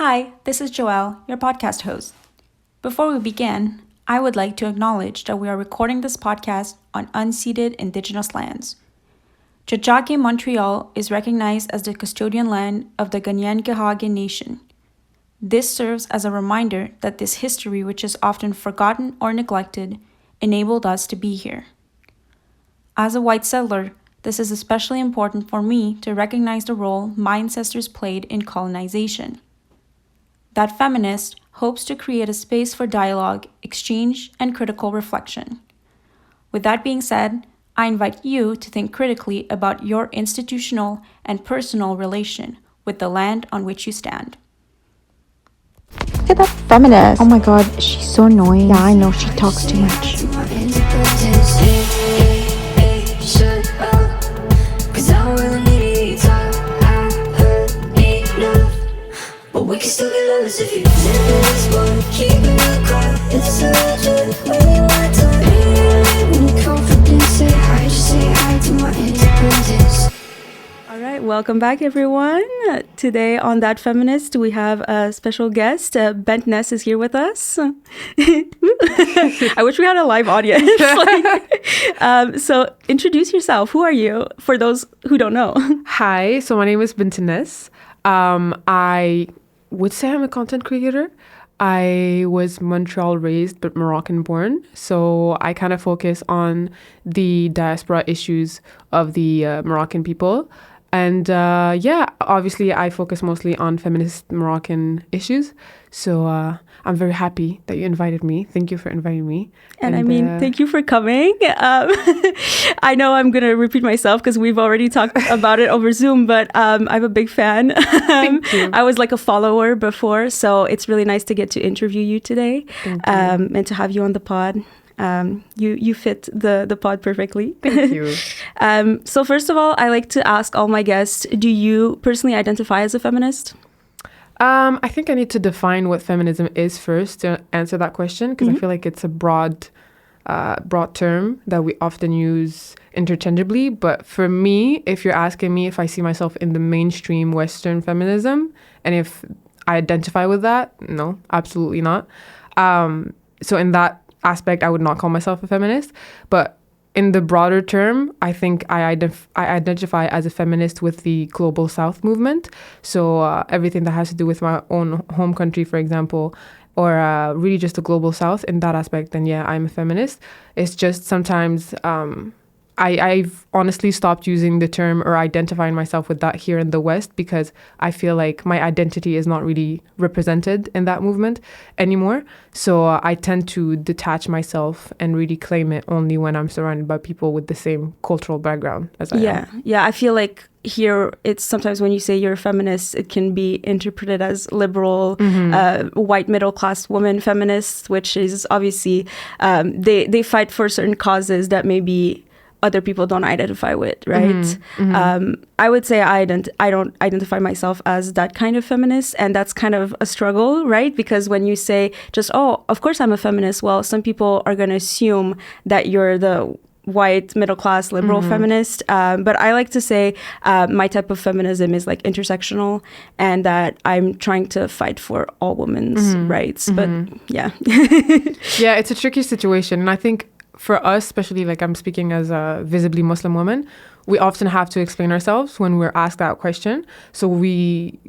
Hi, this is Joelle, your podcast host. Before we begin, I would like to acknowledge that we are recording this podcast on unceded Indigenous lands. Tiohtià:ke, Montreal is recognized as the custodian land of the Kanien'kehá:ka Nation. This serves as a reminder that this history, which is often forgotten or neglected, enabled us to be here. As a white settler, this is especially important for me to recognize the role my ancestors played in colonization. That Feminist hopes to create a space for dialogue, exchange, and critical reflection. With that being said, I invite you to think critically about your institutional and personal relation with the land on which you stand. Look at that feminist. Oh my god, she's so annoying. Yeah, I know, she talks too much. But we can still get lovers if you this one. Keep it quiet, it's a legend. When you want to when you're confident, say hi, just say hi to my independence. All right, welcome back, everyone. Today on That Feminist, we have a special guest. Bent Ness is here with us. I wish we had a live audience. So introduce yourself. Who are you, for those who don't know? Hi, so my name is Bent Ness. I would say I'm a content creator. I was Montreal raised but Moroccan born, so I kind of focus on the diaspora issues of the Moroccan people. And obviously I focus mostly on feminist Moroccan issues. So I'm very happy that you invited me. Thank you for inviting me. And I mean, thank you for coming. I know I'm going to repeat myself because we've already talked about it over Zoom, but I'm a big fan. Thank you. I was like a follower before, so it's really nice to get to interview you today and to have you on the pod. You fit the pod perfectly. Thank you. So first of all, I like to ask all my guests, do you personally identify as a feminist? I think I need to define what feminism is first to answer that question, because I feel like it's a broad term that we often use interchangeably. But for me, if you're asking me if I see myself in the mainstream Western feminism and if I identify with that, no, absolutely not. So in that aspect, I would not call myself a feminist. But in the broader term, I think I identify as a feminist with the Global South movement. So everything that has to do with my own home country, for example, or really just the Global South, in that aspect, then yeah, I'm a feminist. It's just sometimes I've honestly stopped using the term or identifying myself with that here in the West, because I feel like my identity is not really represented in that movement anymore. So I tend to detach myself and really claim it only when I'm surrounded by people with the same cultural background as I am. Yeah, I feel like here it's sometimes when you say you're a feminist, it can be interpreted as liberal, white middle class woman feminists, which is obviously they fight for certain causes that maybe other people don't identify with, right? I would say I don't identify myself as that kind of feminist, and that's kind of a struggle, right? Because when you say just, oh, of course I'm a feminist, well, some people are going to assume that you're the white middle class liberal feminist, but I like to say my type of feminism is like intersectional, and that I'm trying to fight for all women's rights. But yeah. Yeah, it's a tricky situation, and I think for us, especially like I'm speaking as a visibly Muslim woman, we often have to explain ourselves when we're asked that question. So we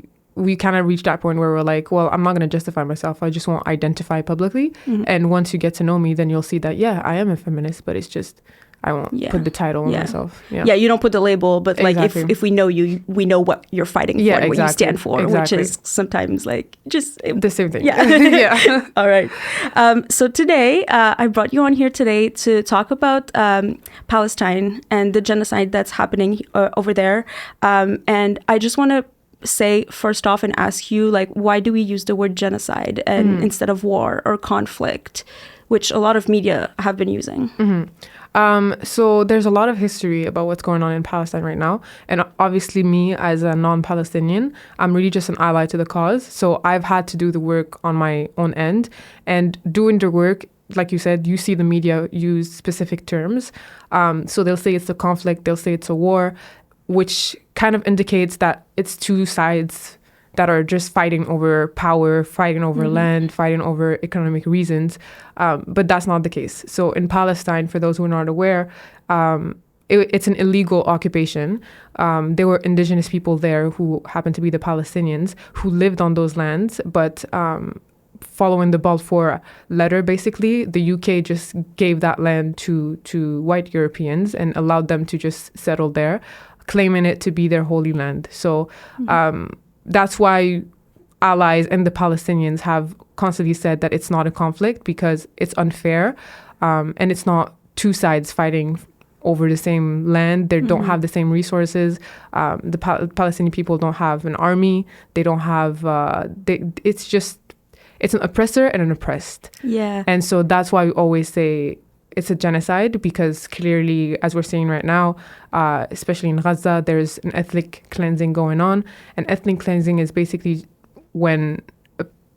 kind of reach that point where we're like, well, I'm not going to justify myself. I just won't identify publicly. And once you get to know me, then you'll see that, yeah, I am a feminist, but it's just, I won't put the title on myself. Yeah, you don't put the label, but like if we know you, we know what you're fighting for, and what you stand for, which is sometimes like just the same thing. Yeah. Yeah. All right. So today, I brought you on here today to talk about Palestine and the genocide that's happening over there. And I just want to say first off and ask you, like, why do we use the word genocide and instead of war or conflict, which a lot of media have been using? So there's a lot of history about what's going on in Palestine right now. And obviously me as a non-Palestinian, I'm really just an ally to the cause. So I've had to do the work on my own end. And doing the work, like you said, you see the media use specific terms. So they'll say it's a conflict, they'll say it's a war, which kind of indicates that it's two sides that are just fighting over power, fighting over land, fighting over economic reasons. But that's not the case. So in Palestine, for those who are not aware, it's an illegal occupation. There were indigenous people there who happened to be the Palestinians who lived on those lands, but following the Balfour letter, basically, the UK just gave that land to white Europeans and allowed them to just settle there, claiming it to be their holy land. So that's why allies and the Palestinians have constantly said that it's not a conflict because it's unfair, and it's not two sides fighting over the same land. They don't have the same resources. The Palestinian people don't have an army. They don't have, it's an oppressor and an oppressed. Yeah. And so that's why we always say it's a genocide, because clearly, as we're seeing right now, especially in Gaza, there's an ethnic cleansing going on. And ethnic cleansing is basically when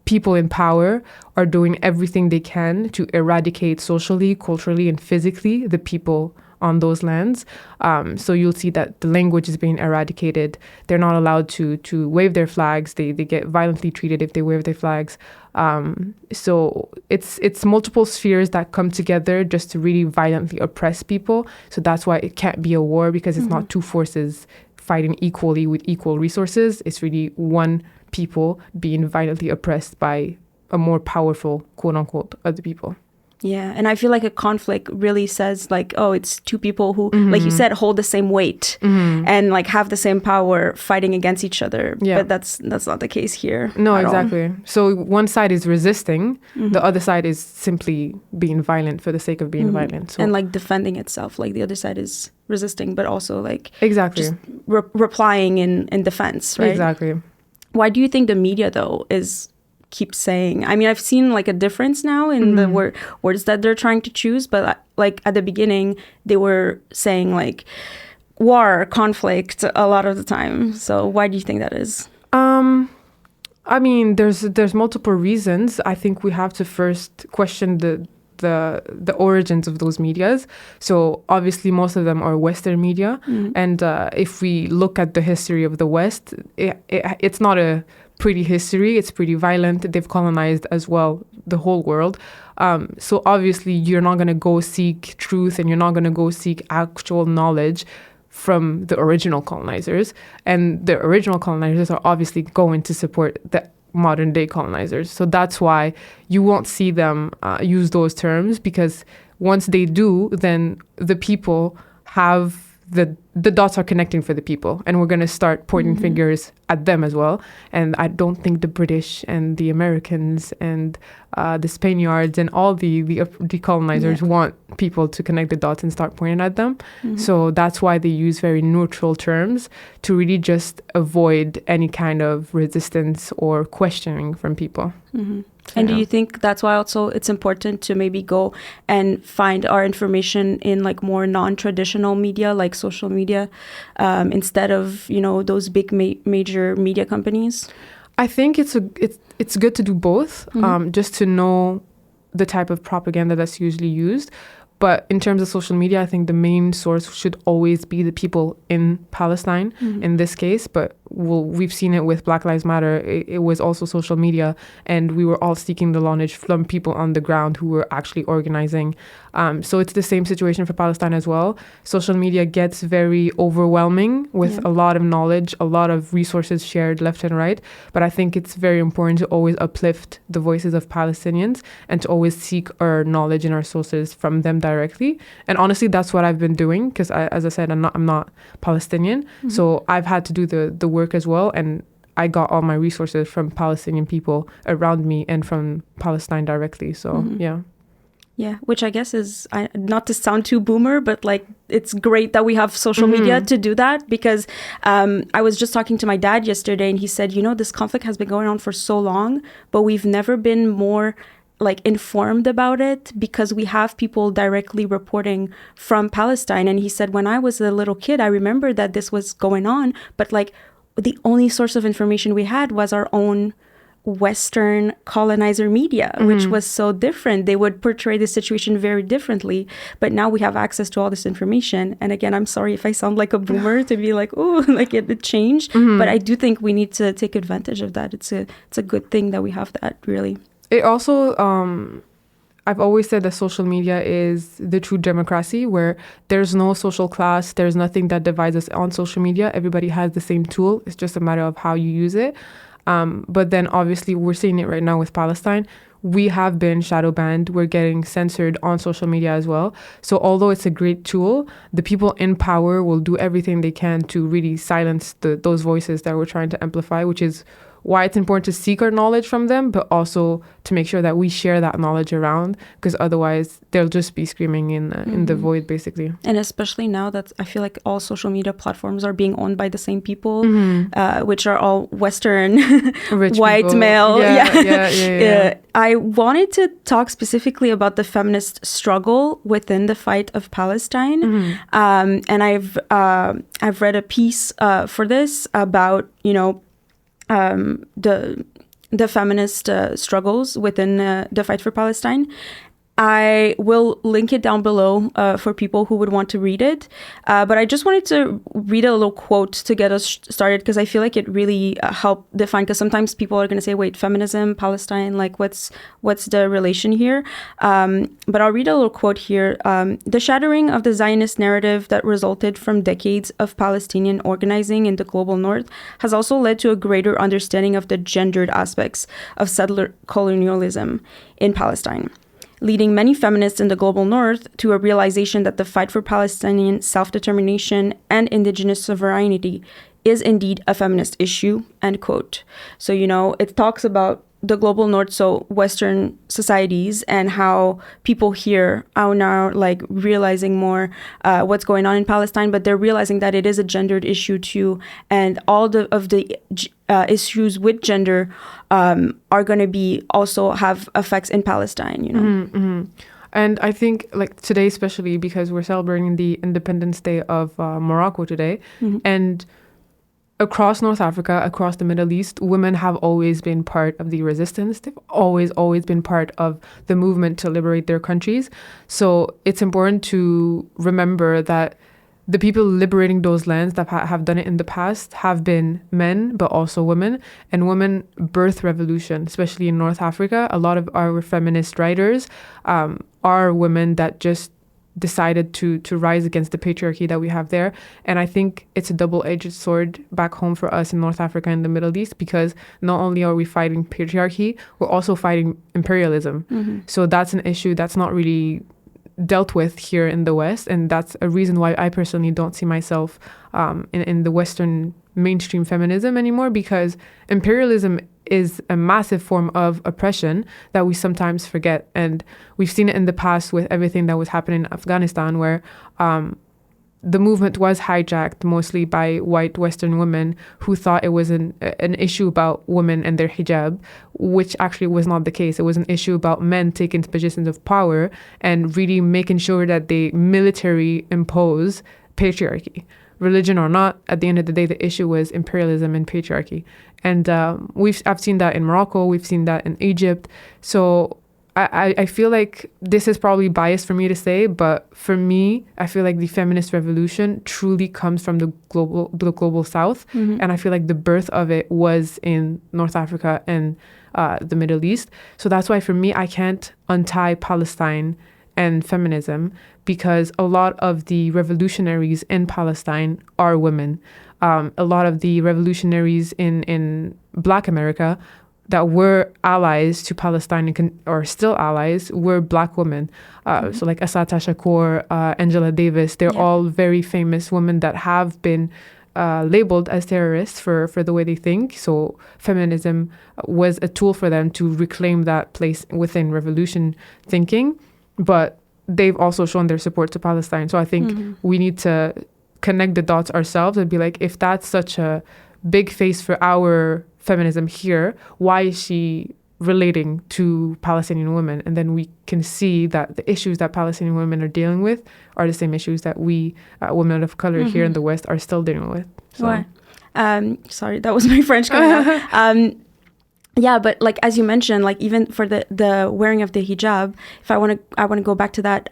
people in power are doing everything they can to eradicate socially, culturally, and physically the people on those lands. So you'll see that the language is being eradicated. They're not allowed to wave their flags. They get violently treated if they wave their flags. So it's multiple spheres that come together just to really violently oppress people. So that's why it can't be a war, because it's not two forces fighting equally with equal resources. It's really one people being violently oppressed by a more powerful, quote unquote, other people. Yeah, and I feel like a conflict really says like, oh, it's two people who, like you said, hold the same weight and like have the same power fighting against each other. Yeah. But that's not the case here. No, at all. exactly. So one side is resisting, the other side is simply being violent for the sake of being violent. So And like defending itself, like the other side is resisting, but also like exactly, just replying in defense, right? exactly. Why do you think the media though keep saying, I mean, I've seen like a difference now in the words that they're trying to choose, but like at the beginning they were saying like war, conflict a lot of the time. So why do you think that is? I mean, there's multiple reasons. I think we have to first question the origins of those medias. So obviously most of them are Western media, and if we look at the history of the West, it's not a pretty history. It's pretty violent. They've colonized as well the whole world. So obviously you're not going to go seek truth, and you're not going to go seek actual knowledge from the original colonizers. And the original colonizers are obviously going to support the modern day colonizers. So that's why you won't see them use those terms, because once they do, then the people have the dots are connecting for the people, and we're going to start pointing fingers at them as well. And I don't think the British and the Americans and the Spaniards and all the decolonizers want people to connect the dots and start pointing at them. So that's why they use very neutral terms to really just avoid any kind of resistance or questioning from people. And do you think that's why also it's important to maybe go and find our information in like more non-traditional media, like social media, instead of, you know, those big major media companies? I think it's good to do both, just to know the type of propaganda that's usually used. But in terms of social media, I think the main source should always be the people in Palestine in this case. But we've seen it with Black Lives Matter. It was also social media, and we were all seeking the knowledge from people on the ground who were actually organizing. So it's the same situation for Palestine as well. Social media gets very overwhelming with a lot of knowledge, a lot of resources shared left and right. But I think it's very important to always uplift the voices of Palestinians and to always seek our knowledge and our sources from them directly. And honestly, that's what I've been doing, because as I said, I'm not Palestinian. So I've had to do the work as well. And I got all my resources from Palestinian people around me and from Palestine directly. So, yeah. Yeah, which I guess is, not to sound too boomer, but like it's great that we have social media to do that, because I was just talking to my dad yesterday, and he said, you know, this conflict has been going on for so long, but we've never been more like informed about it, because we have people directly reporting from Palestine. And he said, when I was a little kid, I remember that this was going on, but like the only source of information we had was our own Western colonizer media, which was so different. They would portray the situation very differently. But now we have access to all this information. And again, I'm sorry if I sound like a boomer to be like, oh, like it changed. But I do think we need to take advantage of that. It's a good thing that we have that, really. It also, I've always said that social media is the true democracy, where there's no social class, there's nothing that divides us on social media. Everybody has the same tool. It's just a matter of how you use it. But then obviously we're seeing it right now with Palestine. We have been shadow banned. We're getting censored on social media as well. So although it's a great tool, the people in power will do everything they can to really silence those voices that we're trying to amplify, which is why it's important to seek our knowledge from them, but also to make sure that we share that knowledge around, because otherwise they'll just be screaming in the void, basically. And especially now that I feel like all social media platforms are being owned by the same people, which are all Western, white people. male. Yeah. I wanted to talk specifically about the feminist struggle within the fight of Palestine. And I've read a piece for this about, the feminist struggles within the fight for Palestine. I will link it down below for people who would want to read it. But I just wanted to read a little quote to get us started, because I feel like it really helped define, because sometimes people are going to say, wait, feminism, Palestine, like what's the relation here? But I'll read a little quote here. The shattering of the Zionist narrative that resulted from decades of Palestinian organizing in the global north has also led to a greater understanding of the gendered aspects of settler colonialism in Palestine, leading many feminists in the global north to a realization that the fight for Palestinian self-determination and indigenous sovereignty is indeed a feminist issue, end quote. So, it talks about the global north, so Western societies, and how people here are now like realizing more what's going on in Palestine, but they're realizing that it is a gendered issue too, and all of the issues with gender are going to be also have effects in Palestine. And I think like today, especially because we're celebrating the Independence Day of Morocco today, and across North Africa, across the Middle East, women have always been part of the resistance. They've always been part of the movement to liberate their countries. So it's important to remember that the people liberating those lands that have done it in the past have been men, but also women. And women birth revolution, especially in North Africa. A lot of our feminist writers are women that just decided to rise against the patriarchy that we have there. And I think it's a double-edged sword back home for us in North Africa and the Middle East, because not only are we fighting patriarchy, we're also fighting imperialism. So that's an issue that's not really dealt with here in the West, and that's a reason why I personally don't see myself in the Western mainstream feminism anymore, because imperialism is a massive form of oppression that we sometimes forget. And we've seen it in the past with everything that was happening in Afghanistan, where the movement was hijacked mostly by white Western women who thought it was an issue about women and their hijab, which actually was not the case. It was an issue about men taking positions of power and really making sure that they military impose patriarchy. Religion or not, at the end of the day, the issue was imperialism and patriarchy. And I've seen that in Morocco, we've seen that in Egypt. So I feel like this is probably biased for me to say, but for me, I feel like the feminist revolution truly comes from the global South. And I feel like the birth of it was in North Africa and the Middle East. So that's why for me, I can't untie Palestine and feminism, because a lot of the revolutionaries in Palestine are women. A lot of the revolutionaries in Black America that were allies to Palestine or still allies were Black women. So like Assata Shakur, Angela Davis, they're all very famous women that have been labeled as terrorists for the way they think. So feminism was a tool for them to reclaim that place within revolution thinking. But they've also shown their support to Palestine. So I think we need to connect the dots ourselves and be like, if that's such a big face for our feminism here, why is she relating to Palestinian women? And then we can see that the issues that Palestinian women are dealing with are the same issues that we, women of color here in the West, are still dealing with. So. Sorry, that was my French coming out. Yeah, but like as you mentioned, like even for the wearing of the hijab, if I want to go back to that,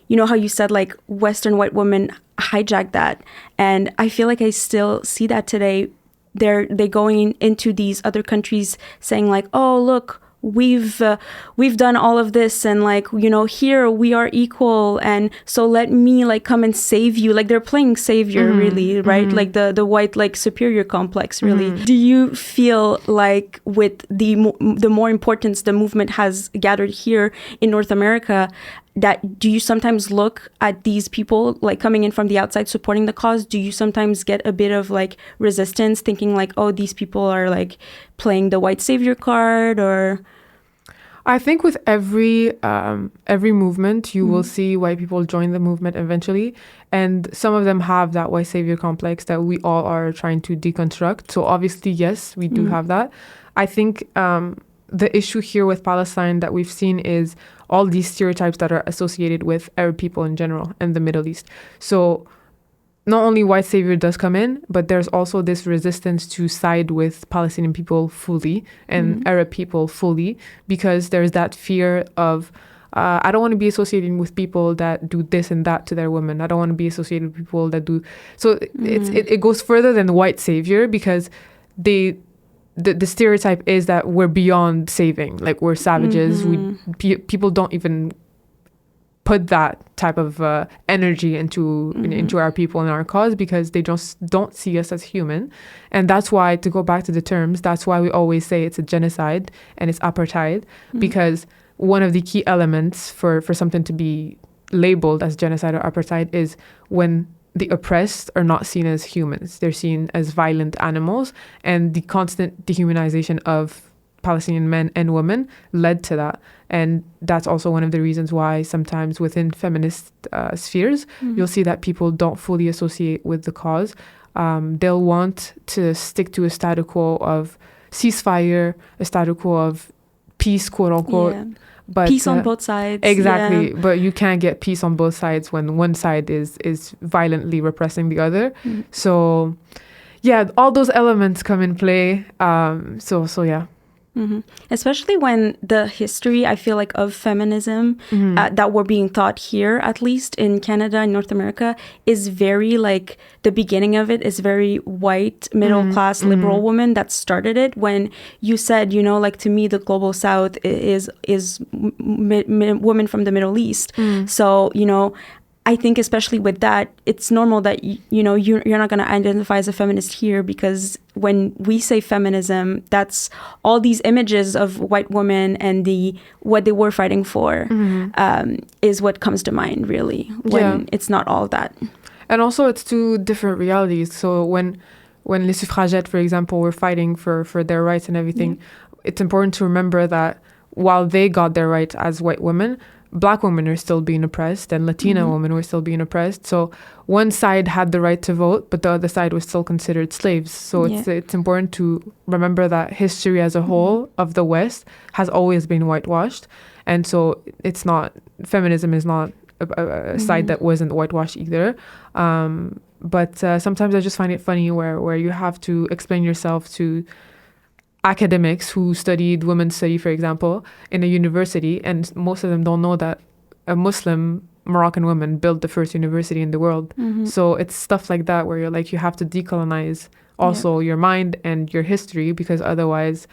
you know how you said like Western white women hijacked that, and I feel like I still see that today. They going into these other countries saying like, oh look, we've done all of this, and like, you know, here we are equal, and so let me like come and save you. Like they're playing savior, really, right? Like the white like superior complex, really. Do you feel like with the more importance the movement has gathered here in North America, that do you sometimes look at these people like coming in from the outside supporting the cause? Do you sometimes get a bit of like resistance, thinking like, oh, these people are like playing the white savior card? Or I think with every movement, you will see white people join the movement eventually, and some of them have that white savior complex that we all are trying to deconstruct. So obviously, yes, we do have that. I think the issue here with Palestine that we've seen is all these stereotypes that are associated with Arab people in general and the Middle East. So not only white savior does come in, but there's also this resistance to side with Palestinian people fully and Arab people fully, because there's that fear of, I don't want to be associated with people that do this and that to their women. I don't want to be associated with people that do. So it goes further than the white savior, because the stereotype is that we're beyond saving, like we're savages. People don't even put that type of energy into our people and our cause, because they just don't see us as human. And that's why, to go back to the terms, that's why we always say it's a genocide and it's apartheid, because one of the key elements for something to be labeled as genocide or apartheid is when the oppressed are not seen as humans. They're seen as violent animals, and the constant dehumanization of Palestinian men and women led to that. And that's also one of the reasons why sometimes within feminist spheres, you'll see that people don't fully associate with the cause. They'll want to stick to a status quo of ceasefire, a status quo of peace, quote unquote. Yeah. But peace on both sides. Exactly. Yeah. But you can't get peace on both sides when one side is violently repressing the other. So yeah, all those elements come in play. So yeah. Especially when the history, I feel like, of feminism that we're being taught here, at least in Canada and North America, is very like, the beginning of it is very white, middle class, liberal woman that started it. When you said, you know, like, to me, the Global South is women from the Middle East. So, you know, I think especially with that, it's normal that, you know, you're not going to identify as a feminist here, because when we say feminism, that's all these images of white women and what they were fighting for is what comes to mind, really, when it's not all that. And also it's two different realities. So when les suffragettes, for example, were fighting for their rights and everything, it's important to remember that while they got their rights as white women, Black women are still being oppressed, and Latina women were still being oppressed. So one side had the right to vote, but the other side was still considered slaves. So it's important to remember that history as a whole of the West has always been whitewashed. And so it's not, feminism is not a side that wasn't whitewashed either. But sometimes I just find it funny where you have to explain yourself to academics who studied women's study, for example, in a university, and most of them don't know that a Muslim Moroccan woman built the first university in the world. So it's stuff like that where you're like, you have to decolonize also your mind and your history, because otherwise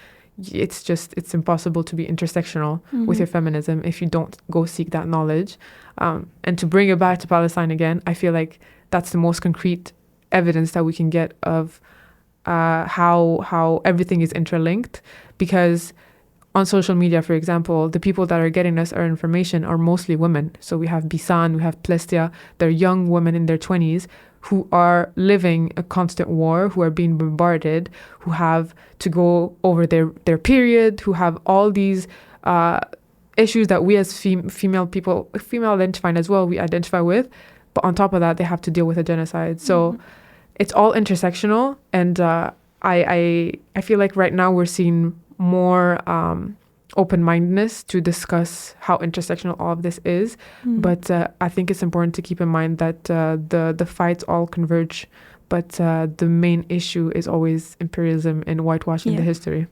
it's impossible to be intersectional with your feminism if you don't go seek that knowledge. And to bring it back to Palestine again, I feel like that's the most concrete evidence that we can get of how everything is interlinked, because on social media, for example, the people that are getting us our information are mostly women. So we have Bisan, we have Plestia, they're young women in their 20s who are living a constant war, who are being bombarded, who have to go over their period, who have all these issues that we as female people, female identifying as well, we identify with. But on top of that, they have to deal with a genocide. So it's all intersectional, and I feel like right now we're seeing more open-mindedness to discuss how intersectional all of this is. But I think it's important to keep in mind that the fights all converge, but the main issue is always imperialism and whitewashing the history.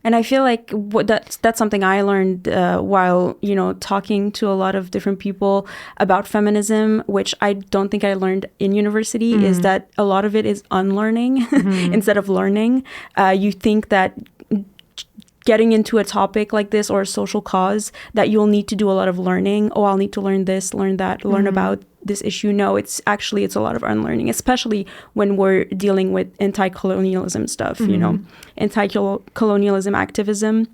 And I feel like that's something I learned while, talking to a lot of different people about feminism, which I don't think I learned in university, is that a lot of it is unlearning instead of learning. You think that getting into a topic like this or a social cause, that you'll need to do a lot of learning. Oh, I'll need to learn this, learn that, learn about this issue. No, it's a lot of unlearning, especially when we're dealing with anti-colonialism stuff, Anti-colonialism activism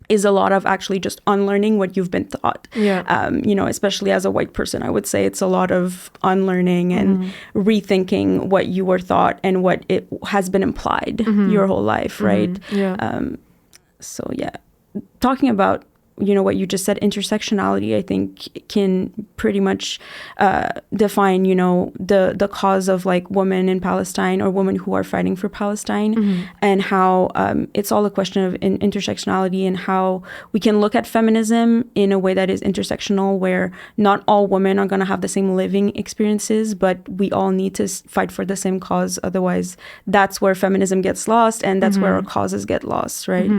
is a lot of actually just unlearning what you've been taught. Yeah. Especially as a white person, I would say it's a lot of unlearning and rethinking what you were taught and what it has been implied your whole life, right? Yeah. So yeah, talking about, what you just said, intersectionality, I think can pretty much define, the cause of like women in Palestine or women who are fighting for Palestine, and how it's all a question of intersectionality and how we can look at feminism in a way that is intersectional, where not all women are going to have the same living experiences, but we all need to fight for the same cause. Otherwise, that's where feminism gets lost, and that's where our causes get lost, right?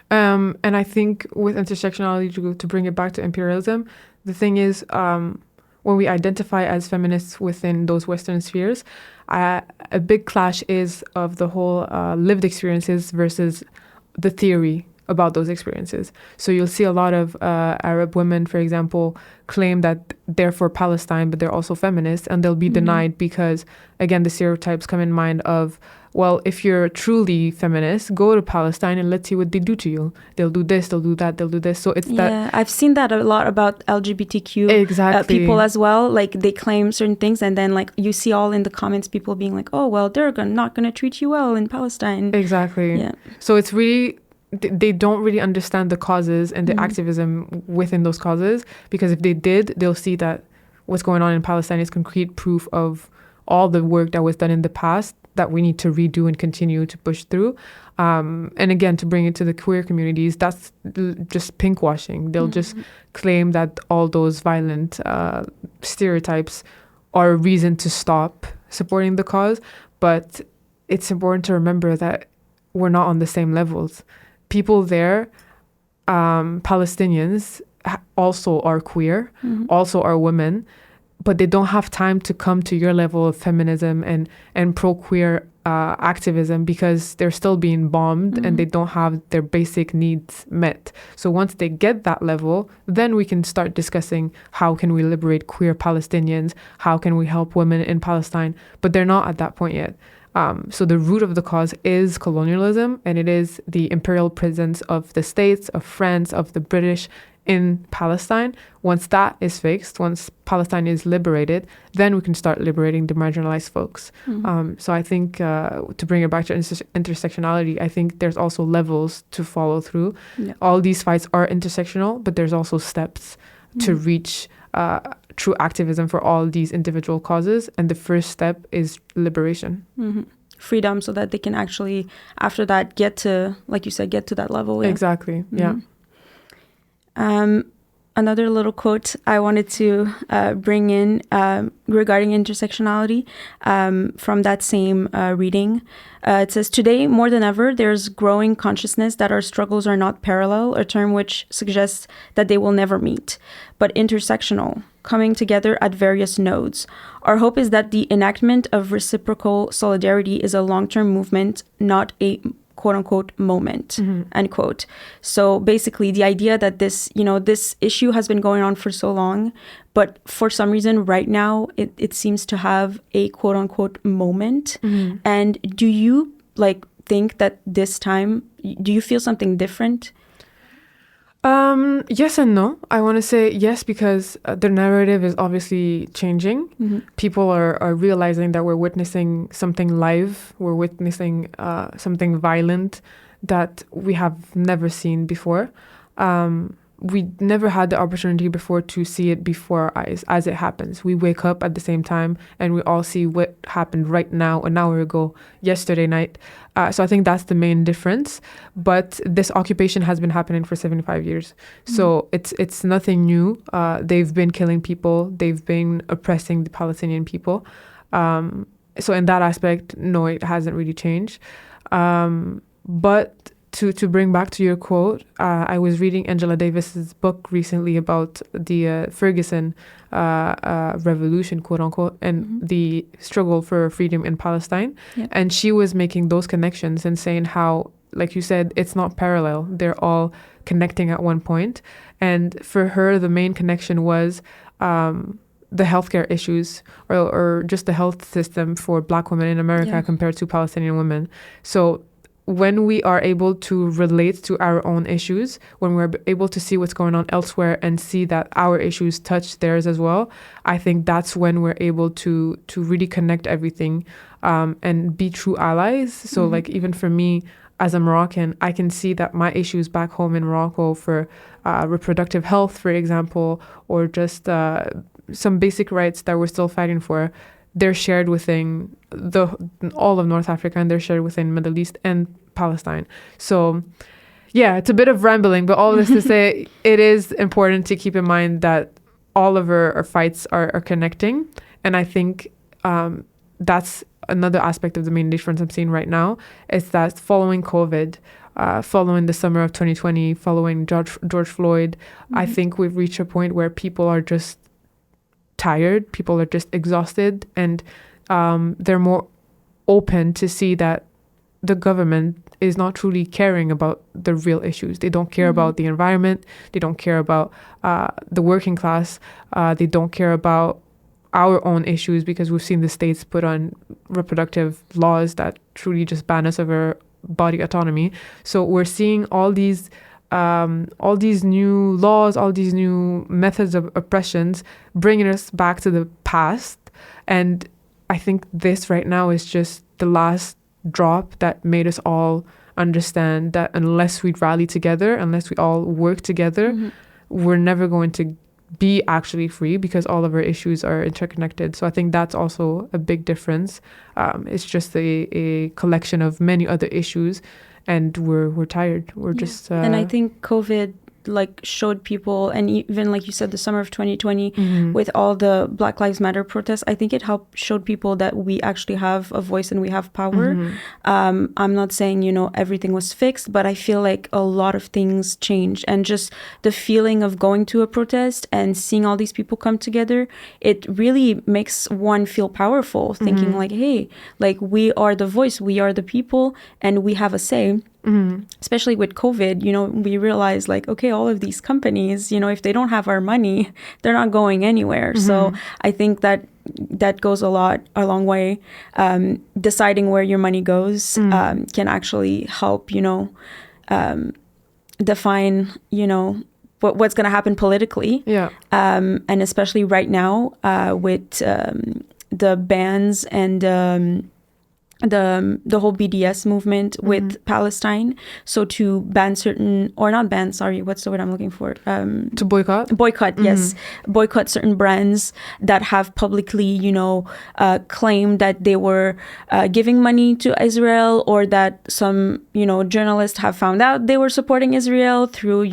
And I think with intersectionality, to bring it back to imperialism, the thing is, when we identify as feminists within those Western spheres, a big clash is of the whole lived experiences versus the theory about those experiences. So you'll see a lot of Arab women, for example, claim that they're for Palestine, but they're also feminists, and they'll be denied because, again, the stereotypes come in mind of, well, if you're truly feminist, go to Palestine and let's see what they do to you. They'll do this, they'll do that, they'll do this. So it's that. Yeah, I've seen that a lot about LGBTQ people as well. Like they claim certain things, and then like you see all in the comments people being like, oh, well, they're not going to treat you well in Palestine. Exactly. Yeah. So it's really, they don't really understand the causes and the activism within those causes, because if they did, they'll see that what's going on in Palestine is concrete proof of all the work that was done in the past that we need to redo and continue to push through. And again, to bring it to the queer communities, that's just pinkwashing. They'll just claim that all those violent stereotypes are a reason to stop supporting the cause. But it's important to remember that we're not on the same levels. People there, Palestinians, also are queer, also are women, but they don't have time to come to your level of feminism and pro-queer activism, because they're still being bombed and they don't have their basic needs met. So once they get that level, then we can start discussing how can we liberate queer Palestinians, how can we help women in Palestine, but they're not at that point yet. So the root of the cause is colonialism, and it is the imperial presence of the States, of France, of the British in Palestine. Once that is fixed, once Palestine is liberated, then we can start liberating the marginalized folks. So I think to bring it back to intersectionality, I think there's also levels to follow through. Yeah. All these fights are intersectional, but there's also steps to reach true activism for all these individual causes. And the first step is liberation. Freedom, so that they can actually, after that, get to, like you said, get to that level. Yeah. Exactly, yeah. Another little quote I wanted to bring in regarding intersectionality from that same reading. It says, today, more than ever, there's growing consciousness that our struggles are not parallel, a term which suggests that they will never meet, but intersectional, coming together at various nodes. Our hope is that the enactment of reciprocal solidarity is a long-term movement, not a quote-unquote moment, end quote. So basically the idea that this issue has been going on for so long, but for some reason right now it seems to have a quote-unquote moment. And do you think that this time, do you feel something different? Yes and no. I want to say yes, because the narrative is obviously changing. People are realizing that we're witnessing something live. We're witnessing something violent that we have never seen before. We never had the opportunity before to see it before our eyes as it happens. We wake up at the same time and we all see what happened right now, an hour ago, yesterday night. So I think that's the main difference. But this occupation has been happening for 75 years. So it's nothing new. They've been killing people. They've been oppressing the Palestinian people. So in that aspect, no, it hasn't really changed. But to bring back to your quote, I was reading Angela Davis's book recently about the Ferguson revolution, quote unquote, and the struggle for freedom in Palestine. Yep. And she was making those connections and saying how, like you said, it's not parallel. They're all connecting at one point. And for her, the main connection was the healthcare issues or just the health system for Black women in America compared to Palestinian women. So when we are able to relate to our own issues, when we're able to see what's going on elsewhere and see that our issues touch theirs as well, I think that's when we're able to really connect everything and be true allies. So like even for me as a Moroccan, I can see that my issues back home in Morocco for reproductive health, for example, or just some basic rights that we're still fighting for, they're shared within all of North Africa, and they're shared within Middle East and Palestine. So yeah, it's a bit of rambling, but all this to say, it is important to keep in mind that all of our fights are connecting. And I think that's another aspect of the main difference I'm seeing right now, is that following COVID, following the summer of 2020, following George Floyd, I think we've reached a point where people are just tired, people are just exhausted, and they're more open to see that the government is not truly caring about the real issues. They don't care about the environment, they don't care about the working class, they don't care about our own issues, because we've seen the states put on reproductive laws that truly just ban us of our body autonomy. So we're seeing all these new laws, all these new methods of oppressions bringing us back to the past. And I think this right now is just the last drop that made us all understand that unless we rally together, unless we all work together, we're never going to be actually free, because all of our issues are interconnected. So I think that's also a big difference. It's just a collection of many other issues, and we're tired. We're just and I think COVID like showed people, and even like you said, the summer of 2020 with all the Black Lives Matter protests, I think it showed people that we actually have a voice and we have power. I'm not saying, everything was fixed, but I feel like a lot of things changed, and just the feeling of going to a protest and seeing all these people come together, it really makes one feel powerful, thinking like, hey, like we are the voice, we are the people, and we have a say. Especially with COVID, we realize like, okay, all of these companies, if they don't have our money, they're not going anywhere. So I think that goes a long way. Deciding where your money goes can actually help, define, what's going to happen politically. Yeah. And especially right now with the bans and the whole BDS movement with Palestine. So to ban certain, or not ban, sorry, what's the word I'm looking for? To boycott? Boycott, yes. Boycott certain brands that have publicly, claimed that they were giving money to Israel, or that some, journalists have found out they were supporting Israel through,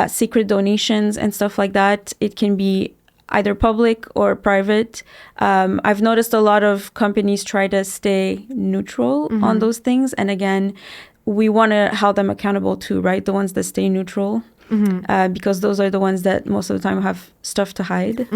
secret donations and stuff like that. It can be either public or private. I've noticed a lot of companies try to stay neutral on those things. And again, we want to hold them accountable too, right? The ones that stay neutral, because those are the ones that most of the time have stuff to hide.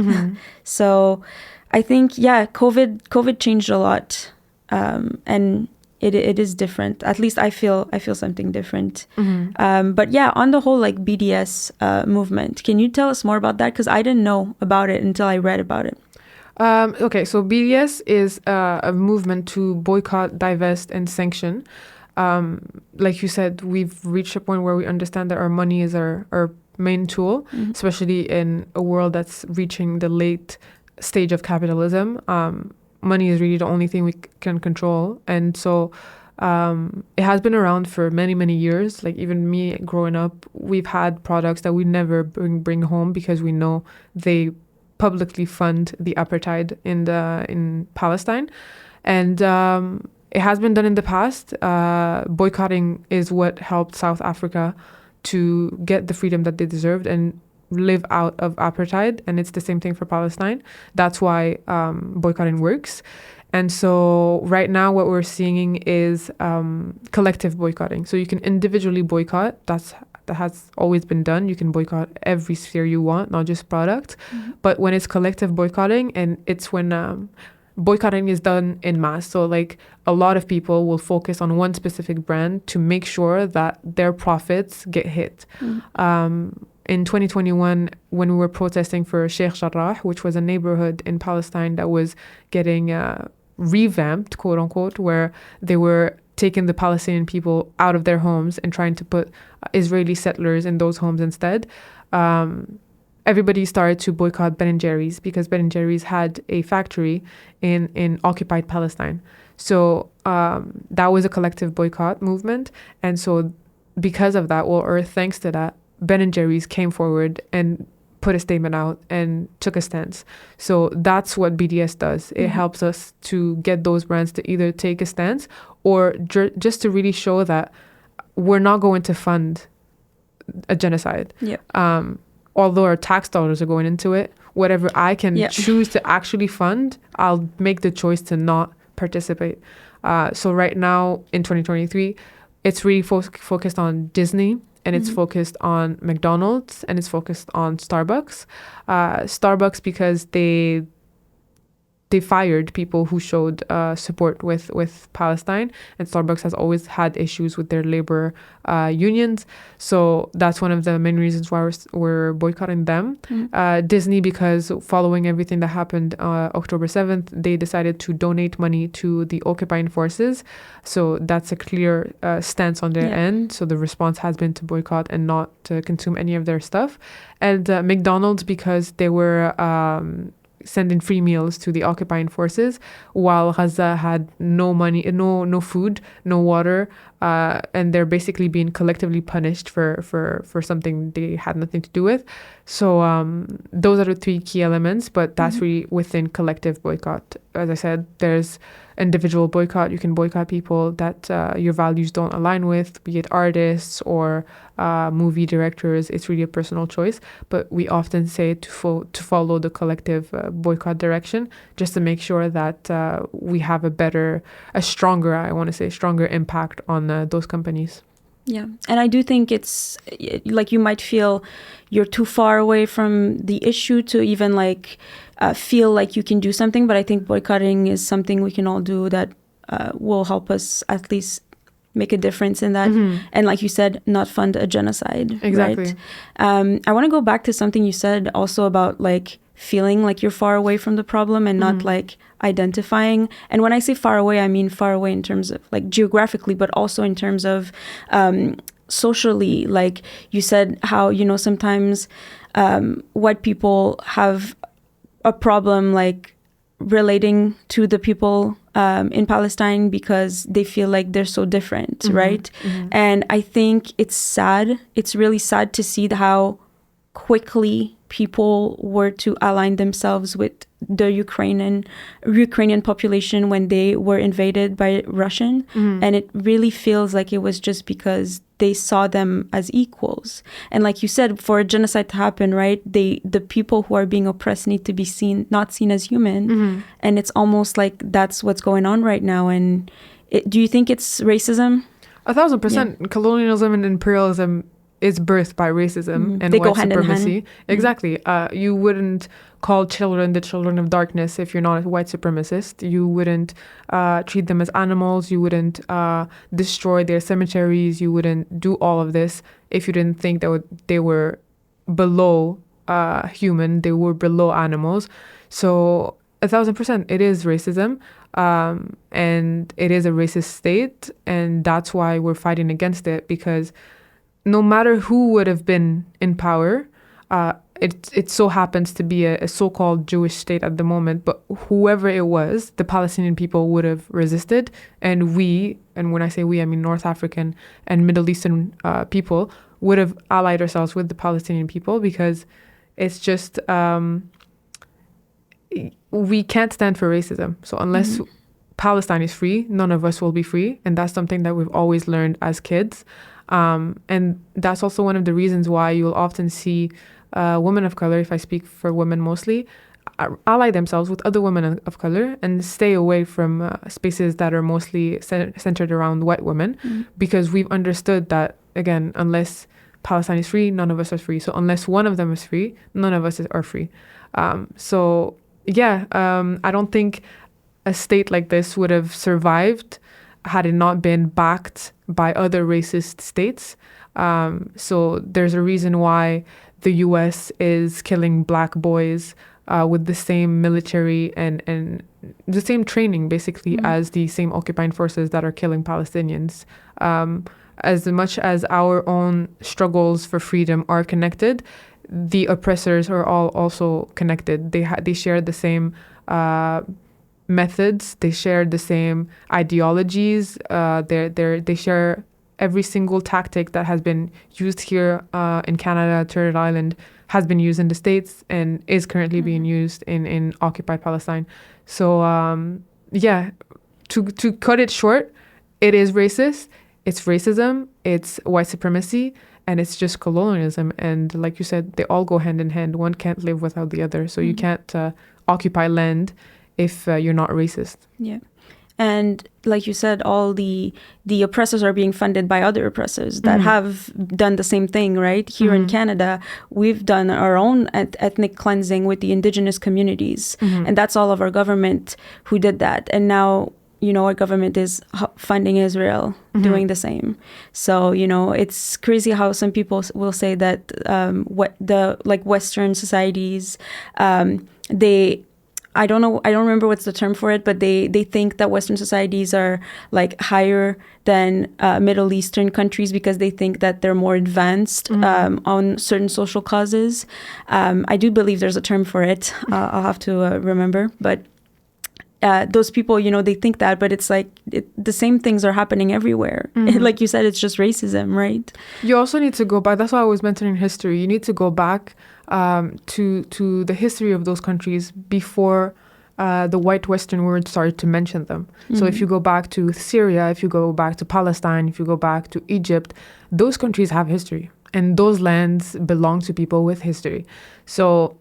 So I think, COVID changed a lot. And it is different. At least I feel something different. But yeah, on the whole, like BDS movement, can you tell us more about that? Because I didn't know about it until I read about it. Okay, so BDS is a movement to boycott, divest, and sanction. Like you said, we've reached a point where we understand that our money is our main tool, especially in a world that's reaching the late stage of capitalism. Money is really the only thing we can control. And so it has been around for many, many years. Like even me growing up, we've had products that we never bring home because we know they publicly fund the apartheid in Palestine. And it has been done in the past. Boycotting is what helped South Africa to get the freedom that they deserved and live out of apartheid, and it's the same thing for Palestine. That's why boycotting works. And so right now what we're seeing is collective boycotting. So you can individually boycott. That has always been done. You can boycott every sphere you want, not just products. But when it's collective boycotting, and it's when boycotting is done in mass. So like a lot of people will focus on one specific brand to make sure that their profits get hit. In 2021, when we were protesting for Sheikh Jarrah, which was a neighborhood in Palestine that was getting revamped, quote unquote, where they were taking the Palestinian people out of their homes and trying to put Israeli settlers in those homes instead. Everybody started to boycott Ben & Jerry's because Ben & Jerry's had a factory in occupied Palestine. So that was a collective boycott movement. And so because of that, or thanks to that, Ben & Jerry's came forward and put a statement out and took a stance. So that's what BDS does. It helps us to get those brands to either take a stance or just to really show that we're not going to fund a genocide. Although our tax dollars are going into it, whatever I can choose to actually fund, I'll make the choice to not participate. So right now in 2023, it's really focused on Disney, and it's focused on McDonald's, and it's focused on Starbucks. Starbucks because they fired people who showed support with Palestine, and Starbucks has always had issues with their labor unions. So that's one of the main reasons why we're boycotting them. Disney because following everything that happened October 7th, they decided to donate money to the occupying forces. So that's a clear stance on their end. So the response has been to boycott and not to consume any of their stuff. And McDonald's because they were sending free meals to the occupying forces while Gaza had no money, no food, no water, and they're basically being collectively punished for something they had nothing to do with. So those are the three key elements, but that's really within collective boycott. As I said, there's individual boycott. You can boycott people that your values don't align with, be it artists or movie directors. It's really a personal choice, but we often say to follow the collective boycott direction, just to make sure that we have a stronger impact on those companies. Yeah. And I do think it's like you might feel you're too far away from the issue to even like feel like you can do something. But I think boycotting is something we can all do that will help us at least make a difference in that. And like you said, not fund a genocide. Exactly. Right? I want to go back to something you said also about like feeling like you're far away from the problem and not like identifying. And when I say far away, I mean far away in terms of like geographically, but also in terms of socially. Like you said how, you know, sometimes white people have a problem like relating to the people in Palestine because they feel like they're so different, right? And I think it's sad. It's really sad to see how quickly people were to align themselves with the Ukrainian population when they were invaded by Russian. And it really feels like it was just because they saw them as equals. And like you said, for a genocide to happen, right, the people who are being oppressed need to be not seen as human. And it's almost like that's what's going on right now. And do you think it's racism? 1,000%. Colonialism and imperialism is birthed by racism and they white go hand supremacy. in hand. Exactly. You wouldn't call children the children of darkness if you're not a white supremacist. You wouldn't treat them as animals. You wouldn't destroy their cemeteries. You wouldn't do all of this if you didn't think that they were below human. They were below animals. So 1,000%, it is racism. And it is a racist state. And that's why we're fighting against it, because no matter who would have been in power, it so happens to be a so-called Jewish state at the moment, but whoever it was, the Palestinian people would have resisted. And when I say we, I mean North African and Middle Eastern people, would have allied ourselves with the Palestinian people, because it's just, we can't stand for racism. So unless Palestine is free, none of us will be free. And that's something that we've always learned as kids. And that's also one of the reasons why you'll often see women of color, if I speak for women mostly, ally themselves with other women of color and stay away from spaces that are mostly centered around white women, because we've understood that, again, unless Palestine is free, none of us are free. So unless one of them is free, none of us are free. I don't think a state like this would have survived had it not been backed by other racist states. So there's a reason why the US is killing black boys with the same military and the same training, basically, as the same occupying forces that are killing Palestinians. As much as our own struggles for freedom are connected, the oppressors are all also connected. They share the same methods. They share the same ideologies. They share every single tactic that has been used here in Canada, Turtle Island, has been used in the States and is currently being used in occupied Palestine. So to cut it short, it is racist. It's racism, it's white supremacy, and it's just colonialism. And like you said, they all go hand in hand. One can't live without the other. So you can't occupy land if you're not racist. Yeah. And like you said, all the oppressors are being funded by other oppressors that have done the same thing, right? Here in Canada, we've done our own ethnic cleansing with the Indigenous communities. And that's all of our government who did that. And now, our government is funding Israel doing the same. So, it's crazy how some people will say that Western societies, I don't remember what's the term for it, but they think that Western societies are like higher than Middle Eastern countries because they think that they're more advanced on certain social causes. I do believe there's a term for it. I'll have to remember, but those people, they think that, but it's like the same things are happening everywhere. Like you said, it's just racism, right? You also need to go back. That's why I was mentioning history. You need to go back to the history of those countries before the white Western world started to mention them. So if you go back to Syria, if you go back to Palestine, if you go back to Egypt, those countries have history. And those lands belong to people with history. So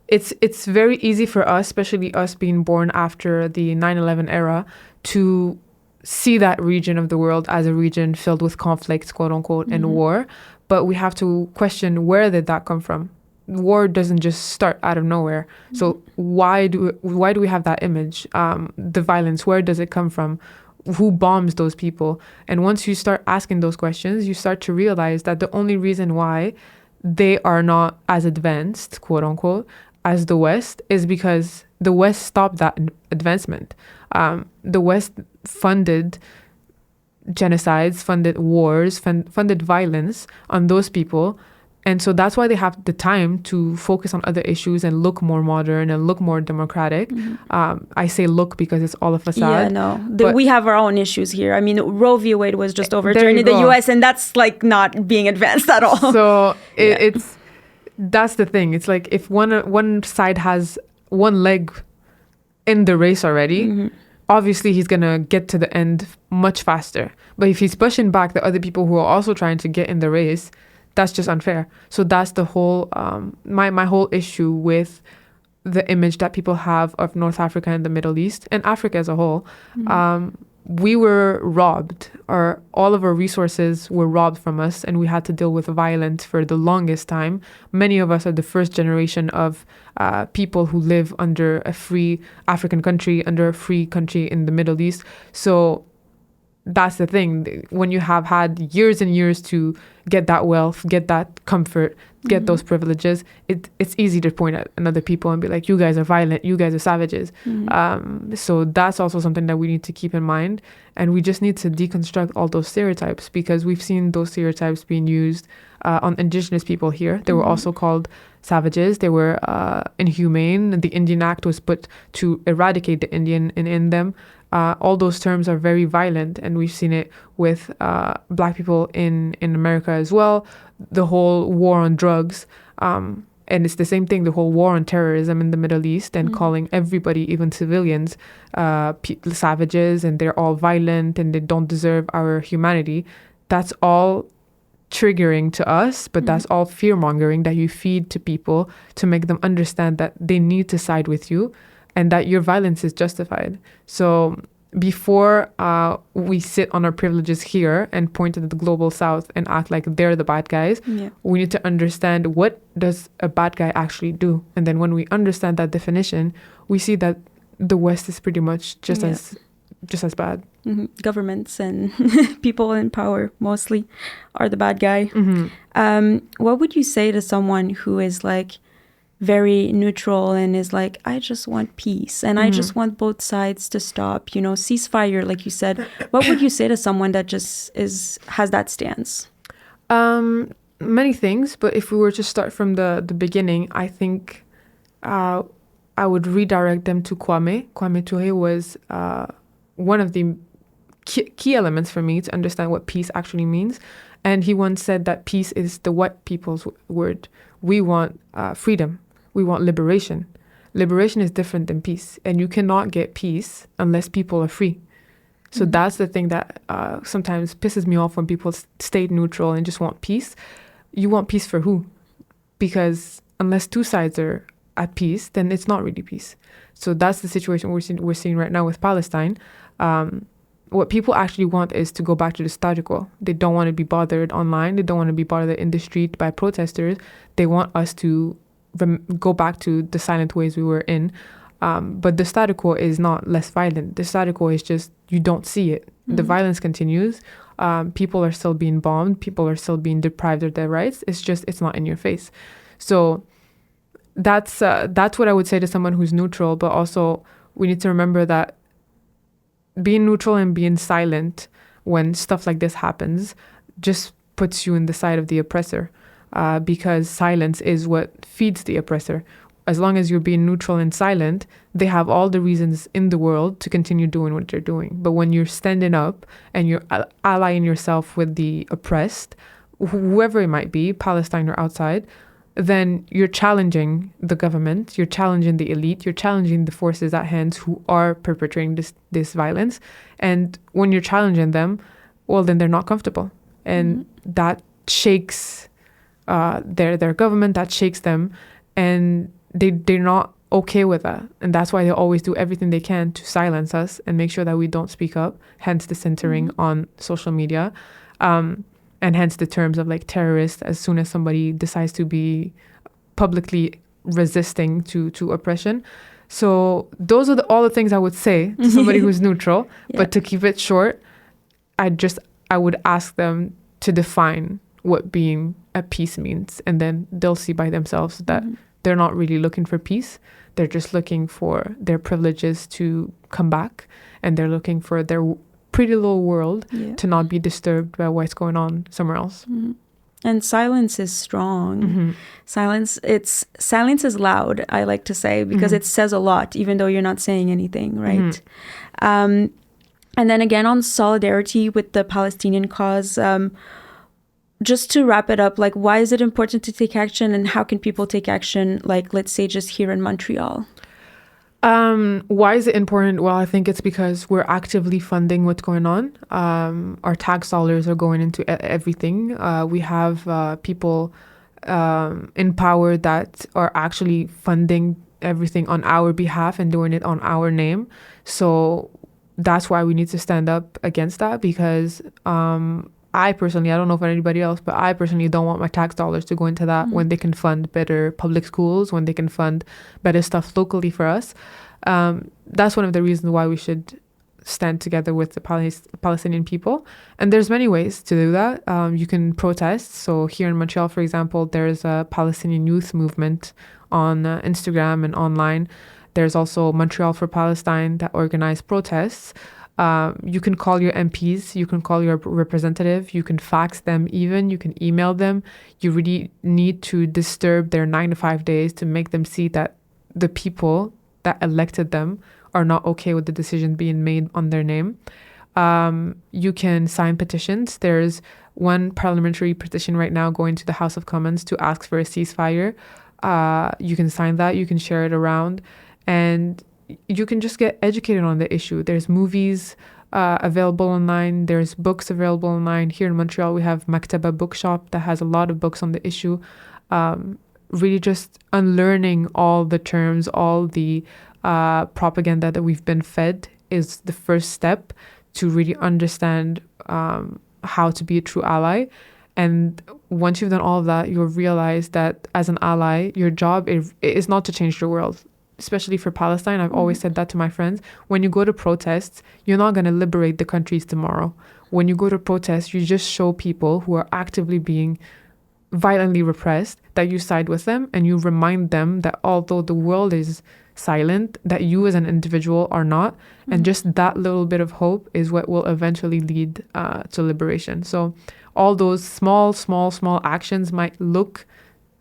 it's very easy for us, especially us being born after the 9/11 era, to see that region of the world as a region filled with conflict, quote unquote, and war. But we have to question, where did that come from? War doesn't just start out of nowhere. So why do we have that image? The violence, where does it come from? Who bombs those people? And once you start asking those questions, you start to realize that the only reason why they are not as advanced, quote unquote, as the West is because the West stopped that advancement. The West funded genocides, funded wars, funded violence on those people. And so that's why they have the time to focus on other issues and look more modern and look more democratic. I say look because it's all a facade. Yeah, no. We have our own issues here. I mean, Roe v. Wade was just overturned in the U.S. and that's like not being advanced at all. So that's the thing. It's like if one side has one leg in the race already, obviously he's going to get to the end much faster. But if he's pushing back the other people who are also trying to get in the race, that's just unfair. So that's the whole, my whole issue with the image that people have of North Africa and the Middle East and Africa as a whole. We were robbed, or all of our resources were robbed from us, and we had to deal with violence for the longest time. Many of us are the first generation of people who live under a free African country, under a free country in the Middle East. So that's the thing. When you have had years and years to get that wealth, get that comfort, get those privileges, it's easy to point at other people and be like, you guys are violent, you guys are savages. So that's also something that we need to keep in mind. And we just need to deconstruct all those stereotypes, because we've seen those stereotypes being used on Indigenous people here. They were also called savages. They were inhumane. The Indian Act was put to eradicate the Indian in them. All those terms are very violent, and we've seen it with Black people in America as well. The whole war on drugs, and it's the same thing, the whole war on terrorism in the Middle East, and calling everybody, even civilians, savages, and they're all violent and they don't deserve our humanity. That's all triggering to us, but that's all fear mongering that you feed to people to make them understand that they need to side with you and that your violence is justified. So before we sit on our privileges here and point at the global South and act like they're the bad guys, we need to understand, what does a bad guy actually do? And then when we understand that definition, we see that the West is pretty much just as bad. Governments and people in power mostly are the bad guy. What would you say to someone who is like very neutral and is like, I just want peace and I just want both sides to stop, you know, ceasefire, like you said? What would you say to someone that just has that stance? Many things, but if we were to start from the beginning, I think I would redirect them to Kwame. Kwame Ture was one of the key elements for me to understand what peace actually means. And he once said that peace is the white people's word. We want freedom. We want liberation. Liberation is different than peace. And you cannot get peace unless people are free. So that's the thing that sometimes pisses me off when people stay neutral and just want peace. You want peace for who? Because unless two sides are at peace, then it's not really peace. So that's the situation we're seeing right now with Palestine. What people actually want is to go back to the status quo. They don't want to be bothered online. They don't want to be bothered in the street by protesters. They want us to go back to the silent ways we were in. But the status quo is not less violent. The status quo is just, you don't see it. The violence continues. People are still being bombed. People are still being deprived of their rights. It's just, it's not in your face. So that's what I would say to someone who's neutral. But also, we need to remember that being neutral and being silent when stuff like this happens just puts you in the side of the oppressor, because silence is what feeds the oppressor. As long as you're being neutral and silent, they have all the reasons in the world to continue doing what they're doing. But when you're standing up and you're allying yourself with the oppressed, whoever it might be, Palestine or outside, then you're challenging the government, you're challenging the elite, you're challenging the forces at hand who are perpetrating this violence. And when you're challenging them, well, then they're not comfortable. And that shakes their government, that shakes them, and they're not okay with that. And that's why they always do everything they can to silence us and make sure that we don't speak up, hence the centering on social media. And hence the terms of like terrorist as soon as somebody decides to be publicly resisting to oppression. So those are all the things I would say to somebody who's neutral. But to keep it short, I would ask them to define what being at peace means. And then they'll see by themselves that they're not really looking for peace. They're just looking for their privileges to come back. And they're looking for their pretty little world to not be disturbed by what's going on somewhere else. And silence is strong. Silence is loud, I like to say, because it says a lot, even though you're not saying anything, right? And then again, on solidarity with the Palestinian cause, just to wrap it up, like, why is it important to take action, and how can people take action, like, let's say, just here in Montreal? Why is it important? Well, I think it's because we're actively funding what's going on. Our tax dollars are going into everything. We have people in power that are actually funding everything on our behalf and doing it on our name. So that's why we need to stand up against that, because I personally, I don't know for anybody else, but I personally don't want my tax dollars to go into that when they can fund better public schools, when they can fund better stuff locally for us. That's one of the reasons why we should stand together with the Palestinian people. And there's many ways to do that. You can protest. So here in Montreal, for example, there's a Palestinian youth movement on Instagram and online. There's also Montreal for Palestine that organize protests. You can call your MPs, you can call your representative, you can fax them even, you can email them. You really need to disturb their 9 to 5 days to make them see that the people that elected them are not okay with the decision being made on their name. You can sign petitions. There's one parliamentary petition right now going to the House of Commons to ask for a ceasefire. You can sign that, you can share it around, and you can just get educated on the issue. There's movies, available online. There's books available online. Here in Montreal, we have Maktaba Bookshop that has a lot of books on the issue. Really just unlearning all the terms, all the propaganda that we've been fed is the first step to really understand how to be a true ally. And once you've done all of that, you'll realize that as an ally, your job is not to change the world. Especially for Palestine, I've always said that to my friends. When you go to protests, you're not going to liberate the countries tomorrow. When you go to protests, you just show people who are actively being violently repressed that you side with them, and you remind them that although the world is silent, that you as an individual are not. And just that little bit of hope is what will eventually lead to liberation. So all those small actions might look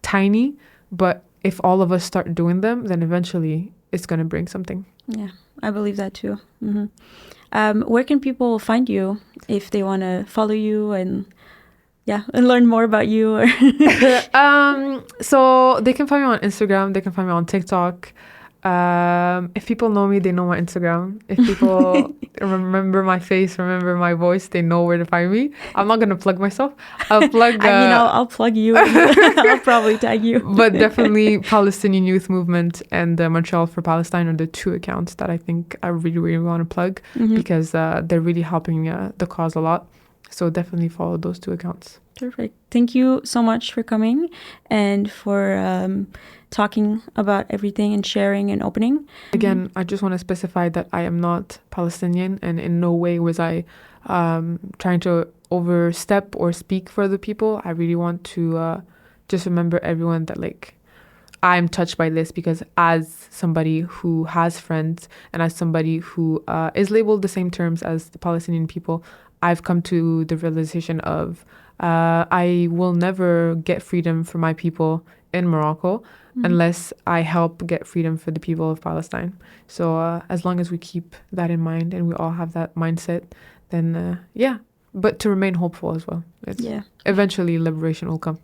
tiny, but if all of us start doing them, then eventually it's going to bring something. Yeah, I believe that too. Where can people find you if they want to follow you and learn more about you? So they can find me on Instagram. They can find me on TikTok. If people know me, they know my Instagram. If people remember my face, remember my voice, they know where to find me. I'm not going to plug myself. I'll plug... I'll plug you. I'll probably tag you. But definitely Palestinian Youth Movement and Montreal for Palestine are the two accounts that I think I really, really want to plug because they're really helping the cause a lot. So definitely follow those two accounts. Perfect. Thank you so much for coming and for talking about everything and sharing and opening. Again, I just want to specify that I am not Palestinian, and in no way was I trying to overstep or speak for the people. I really want to just remember everyone that I'm touched by this because as somebody who has friends and as somebody who is labeled the same terms as the Palestinian people, I've come to the realization of I will never get freedom for my people in Morocco unless I help get freedom for the people of Palestine. So as long as we keep that in mind and we all have that mindset, then but to remain hopeful as well. Eventually liberation will come.